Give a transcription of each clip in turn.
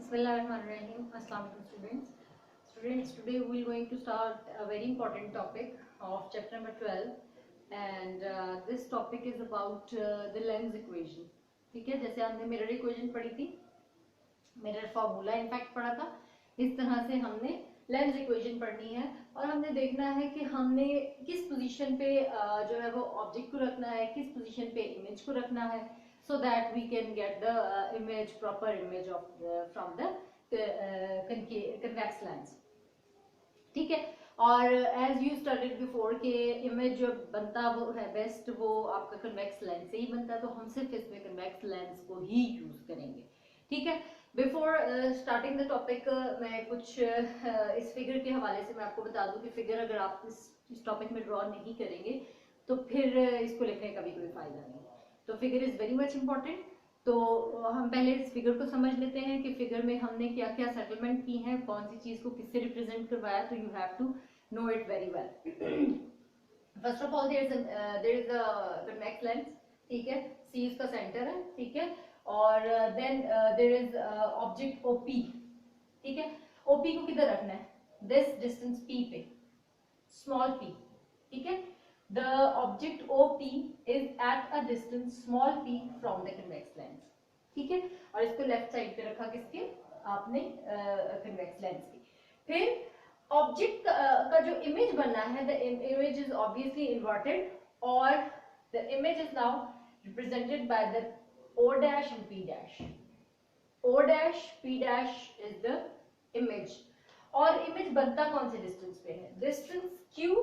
Bismillahirrahmanirrahim. Assalamu alaikum students. Students, today we are going to start a very important topic of chapter number 12 and this topic is about the lens equation. ठीक है, जैसे हमने mirror equation पढ़ी थी, mirror formula in fact पढ़ा था, इस तरह से हमने लेंस इक्वेशन पढ़नी है और हमने देखना है कि हमने किस पोजीशन पे जो है वो ऑब्जेक्ट को रखना है, किस पोजीशन पे इमेज को रखना है, so that we can get the proper image of from the convex lens. ठीक है, और एज यू स्टडीड बिफोर के इमेज जो बनता वो है बेस्ट वो आपका कन्वेक्स लेंस से ही बनता है, तो हम सिर्फ इसमें कन्वेक्स लेंस को ही यूज करेंगे. ठीक है, बिफोर स्टार्टिंग द टॉपिक मैं कुछ इस फिगर के हवाले से मैं आपको बता दूं कि फिगर अगर आप इस टॉपिक में ड्रॉ नहीं करेंगे तो फिर इसको लिखने का भी कोई फायदा नहीं. तो figure is very much important. तो हम पहले इस फिगर को समझ लेते हैं कि फिगर में हमने क्या क्या सेटलमेंट की हैं, कौन सी चीज को किससे रिप्रेजेंट करवाया, तो you have to know it very well. First of all there is a convex lens. ठीक है, सी इसका सेंटर है. ठीक है, और then there is object OP. ठीक है, ओपी को किधर रखना है, दिस डिस्टेंस पी पे, स्मॉल पी. ठीक है, the object OP is at a distance small p from the convex lens. ठीक है, और इसको लेफ्ट साइड पे रखा किसके, आपने convex lens की. फिर ऑब्जेक्ट का जो इमेज बनना है, the image is obviously inverted और the image is now represented by the O dash and P dash. O dash P dash is the image. और इमेज बनता कौन से डिस्टेंस पे है, distance Q,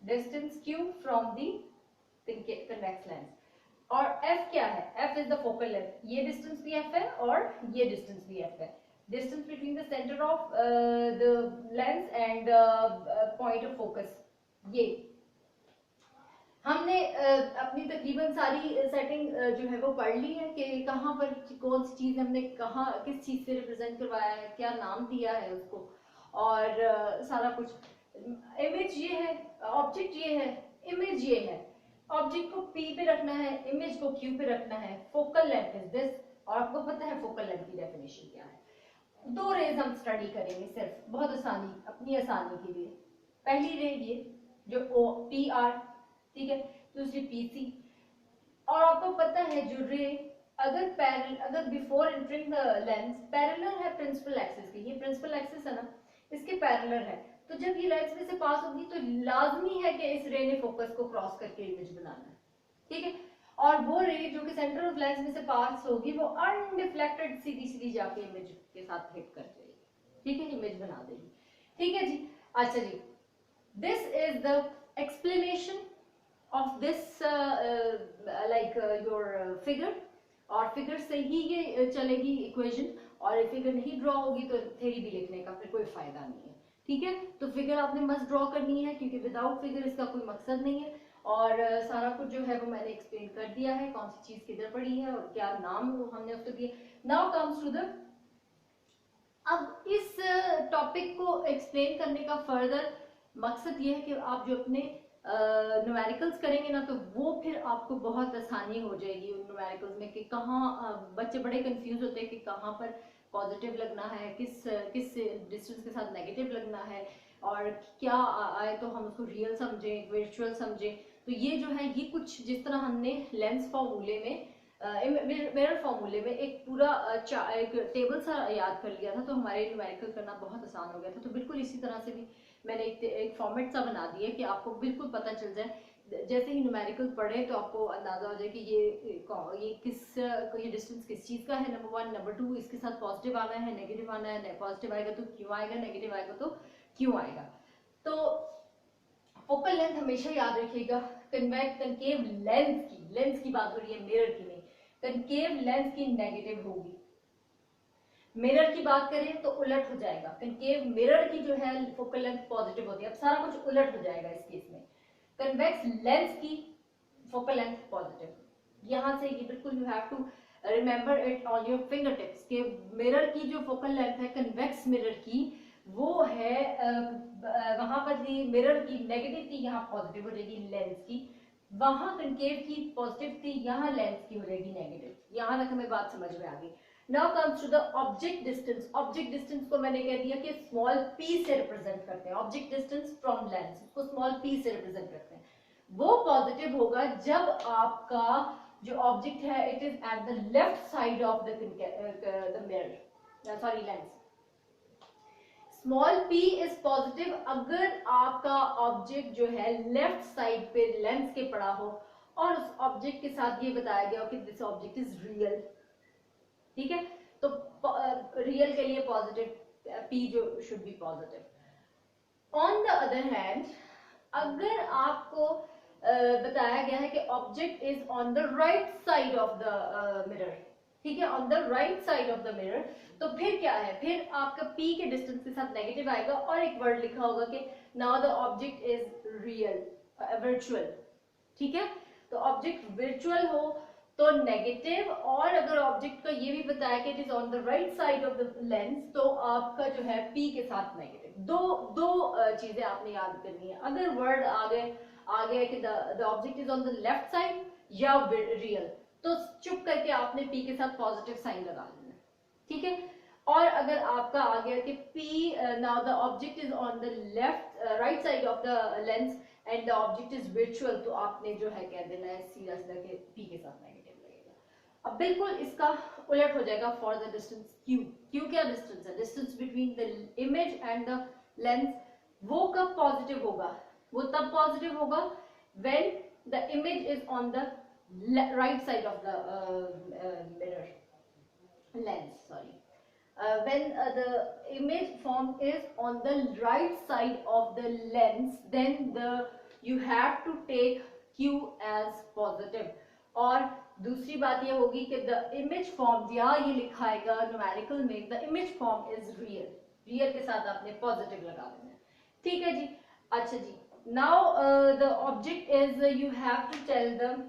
distance q from the convex lens. और f क्या है, f is the focal length. ये डिस्टेंस भी f है और ये डिस्टेंस भी f है. Distance between the centre of the lens and point of focus. ये हमने अपनी तकरीबन सारी सेटिंग जो है वो पढ़ ली है कि कहाँ पर कौन सी चीज हमने कहाँ किस चीज से रिप्रेजेंट करवाया है, क्या नाम दिया है उसको, और सारा कुछ. इमेज ये है, ऑब्जेक्ट ये है, इमेज ये है. ऑब्जेक्ट को P पे रखना है, इमेज को Q पे रखना है. फोकल लेंथ इज दिस, और आपको पता है फोकल लेंथ की डेफिनेशन क्या है. दो रेज हम स्टडी करेंगे सिर्फ, बहुत आसानी, अपनी आसानी के लिए. पहली रे ये जो PR, ठीक है, दूसरी PC. और आपको पता है जो रे अगर पैरेलल, अगर before entering the lens parallel है प्रिंसिपल एक्सिस की, ये प्रिंसिपल एक्सिस है ना, इसके पैरेलल है, तो जब ये लेंस में से पास होगी तो लाजमी है कि इस रे ने फोकस को क्रॉस करके इमेज बनाना है. ठीक है, और वो रे जो कि सेंटर ऑफ लेंस में से पास होगी वो अनडिफ्लेक्टेड सीधी सीधी जाके इमेज के साथ हिट कर जाएगी. ठीक है, इमेज बना देगी. ठीक है जी. अच्छा जी, this is the explanation of this like your figure. और फिगर से ही ये चलेगी इक्वेशन, और फिगर नहीं ड्रॉ होगी तो थ्योरी भी लिखने का फिर कोई फायदा नहीं है. ठीक है, तो फिगर आपने मस्ट ड्रॉ करनी है क्योंकि विदाउट फिगर इसका कोई मकसद नहीं है. और सारा कुछ जो है वो मैंने एक्सप्लेन कर दिया है, कौन सी चीज किधर पड़ी है और क्या नाम हमने उसको दिया. नाउ कम्स टू द, अब इस टॉपिक को एक्सप्लेन करने का फर्दर मकसद ये है कि आप जो अपने न्यूमेरिकल्स करेंगे ना, तो वो फिर आपको बहुत आसानी हो जाएगी उन न्यूमेरिकल्स में कि कहाँ बच्चे बड़े कंफ्यूज होते हैं कि कहाँ पर पॉजिटिव लगना है, किस किस डिस्टेंस के साथ नेगेटिव लगना है, और क्या आए तो हम उसको रियल समझें, वर्चुअल समझें. तो ये जो है, ये कुछ जिस तरह हमने लेंस फॉर्मूले में, मिरर फॉर्मूले में एक पूरा एक टेबल सा याद कर लिया था, तो हमारे न्यूमेरिकल करना बहुत आसान हो गया था. तो बिल्कुल इसी तरह से भी मैंने एक फॉर्मेट सा बना दिया कि आपको बिल्कुल पता चल जाए, जैसे ही न्यूमेरिकल पढ़े तो आपको अंदाजा हो जाए कि ये डिस्टेंस किस चीज का है, नंबर 1. नंबर 2, इसके साथ पॉजिटिव आना है, नेगेटिव आना है, पॉजिटिव आएगा तो क्यों आएगा, नेगेटिव आएगा तो क्यों आएगा. तो फोकल लेंथ हमेशा याद रखिएगा, कनकेव लेंस की बात हो रही है, मिरर की नहीं. कनकेव लेंस की नेगेटिव होगी. मिरर की बात करें तो उलट हो जाएगा, कनकेव मिरर की जो है फोकल लेंथ पॉजिटिव होती है. अब सारा कुछ उलट हो जाएगा इस केस में. कन्वेक्स लेंस की फोकल लेंथ पॉजिटिव. यहां से ये बिल्कुल you have to remember it on your finger tips के मिरर की जो फोकल लेंथ है कन्वेक्स मिरर की, वो है वहां पर थी मिरर की नेगेटिव थी, यहाँ पॉजिटिव हो जाएगी लेंस की. वहां कनकेव की पॉजिटिव थी, यहाँ लेंस की हो जाएगी नेगेटिव. यहाँ तक हमें बात समझ में आ गई. Now comes to the object distance. Object distance को मैंने कह दिया कि स्मॉल p से रिप्रेजेंट करते हैं, ऑब्जेक्ट डिस्टेंस फ्रॉम लेंस उसको स्मॉल p से रिप्रेजेंट करते हैं। वो पॉजिटिव होगा जब आपका जो ऑब्जेक्ट है it is at the left side of the mirror, sorry lens. Small p is positive अगर आपका ऑब्जेक्ट जो है लेफ्ट साइड पे लेंस के पड़ा हो और उस ऑब्जेक्ट के साथ ये बताया गया हो कि दिस ऑब्जेक्ट इज रियल। ठीक है, तो रियल के लिए पॉजिटिव p जो should be positive. On the other hand अगर आपको बताया गया है कि object is on the right side of the mirror, ठीक है, on the right side of the mirror, तो फिर क्या है, फिर आपका p के डिस्टेंस के साथ नेगेटिव आएगा और एक वर्ड लिखा होगा कि now the object is real, virtual. ठीक है, तो ऑब्जेक्ट वर्चुअल हो तो नेगेटिव, और अगर ऑब्जेक्ट का ये भी बताया कि it is on the right side of the lens तो आपका जो है p के साथ नेगेटिव। दो चीजें आपने याद करनी है। अगर वर्ड आ गया कि the object is on the left side या रियल, तो चुप करके आपने p के साथ पॉजिटिव साइन लगा लेना। ठीक है, और अगर आपका आ गया कि p now the object is on the left right side of the lens and the object is virtual, तो आपने जो है कह देना है सीधा सीधा कि p के साथ नेगेटिव लगेगा। अब बिल्कुल इसका उलट हो जाएगा for the distance q। q क्या डिस्टेंस है, distance between the image and the lens. वो कब पॉजिटिव होगा, वो तब पॉजिटिव होगा when the image is on the right side of the mirror lens, sorry. When the image form is on the right side of the lens, then you have to take q as positive। और दूसरी बात ये होगी कि the image form, या ये लिखा आएगा न्यूमेरिकल में the image form is real, real के साथ आपने पॉजिटिव लगा देना है। ठीक है जी, अच्छा जी, now the object is you have to tell them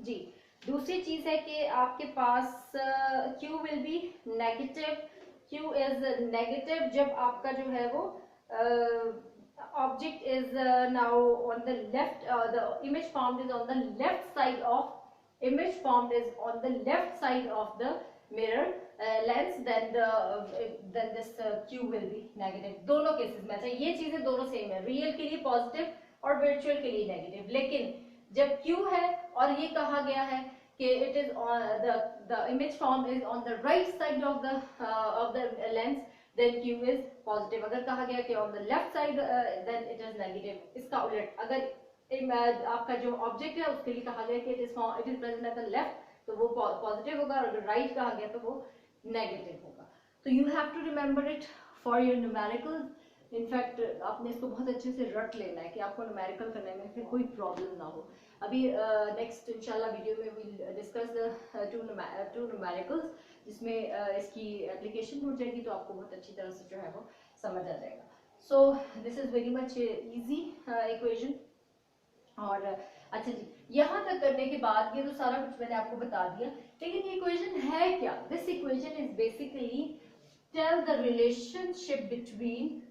जी। दूसरी चीज है कि आपके पास Q will be negative. Q is negative जब आपका जो है वो object is now on the left, the image formed is on the left side of, image formed is on the left side of the mirror lens, then this q will be negative। दोनों cases में अच्छा, ये चीजें दोनों same है, real के लिए positive और वर्चुअल के लिए नेगेटिव। लेकिन जब q है और ये कहा गया है कि it is on the image form is on the right side of the lens, then q is positive। अगर कहा गया कि on the left side then it is negative। इसका उलट अगर आपका जो ऑब्जेक्ट है उसके लिए कहा गया कि it is present at the left, तो वो पॉजिटिव होगा, और अगर राइट कहा गया तो वो नेगेटिव होगा। तो you have to remember it for your numericals. In fact आपने इसको बहुत अच्छे से रट लेना है कि आपको न्यूमेरिकल करने में फिर कोई प्रॉब्लम ना हो। अभी नेक्स्ट इंशाल्लाह वीडियो में we'll discuss the two numericals, जिसमें इसकी एप्लीकेशन हो जाएगी, तो आपको बहुत अच्छी तरह से जो है वो समझ आ जाएगा। So this is very much easy equation. और अच्छा जी, यहाँ तक करने के बाद ये तो सारा कुछ मैंने आपको बता दिया, लेकिन ये इक्वेशन है क्या? This equation is basically tell the relationship between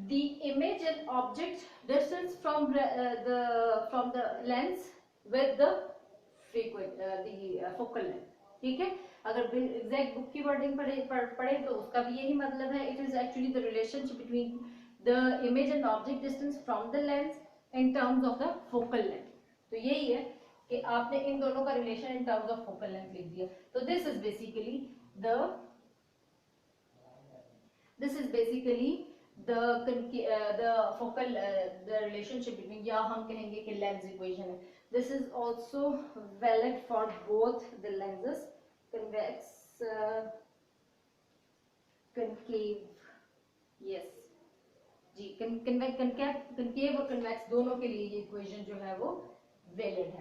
the image and object distance from the lens with the focal length। ठीक है, अगर एग्जैक्ट बुक की वर्डिंग पढ़े तो उसका भी यही मतलब है। It is actually the relationship between the image and object distance from the lens in terms of the focal length. तो यही है कि आपने इन दोनों का relation in terms of focal length लिख दिया। तो this is basically the focal the relationship between, या हम कहेंगे कि लेंस इक्वेशन है। This is also valid for both the lenses, convex concave, yes जी, concave और convex दोनों के लिए ये इक्वेशन जो है वो वैलिड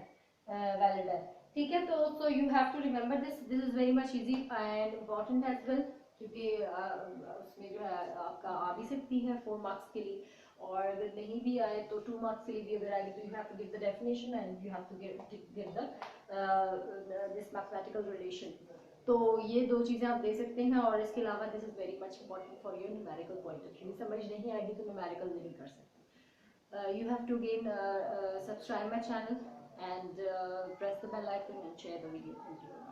है। ठीक है, तो so you have to remember this is very much easy and important as well, क्योंकि उसमें जो है आपका आ भी सकती है 4 मार्क्स के लिए, और अगर नहीं भी आए तो 2 मार्क्स के लिए भी अगर आएगी तो you have to give the definition and you have to give the this mathematical relation. तो ये दो चीज़ें आप दे सकते हैं, और इसके अलावा this is very much important for your numerical point of view. समझ नहीं आएगी तो न्यूमेरिकल नहीं कर सकते। you have to again subscribe my channel and press the bell icon and share the video. Thank you.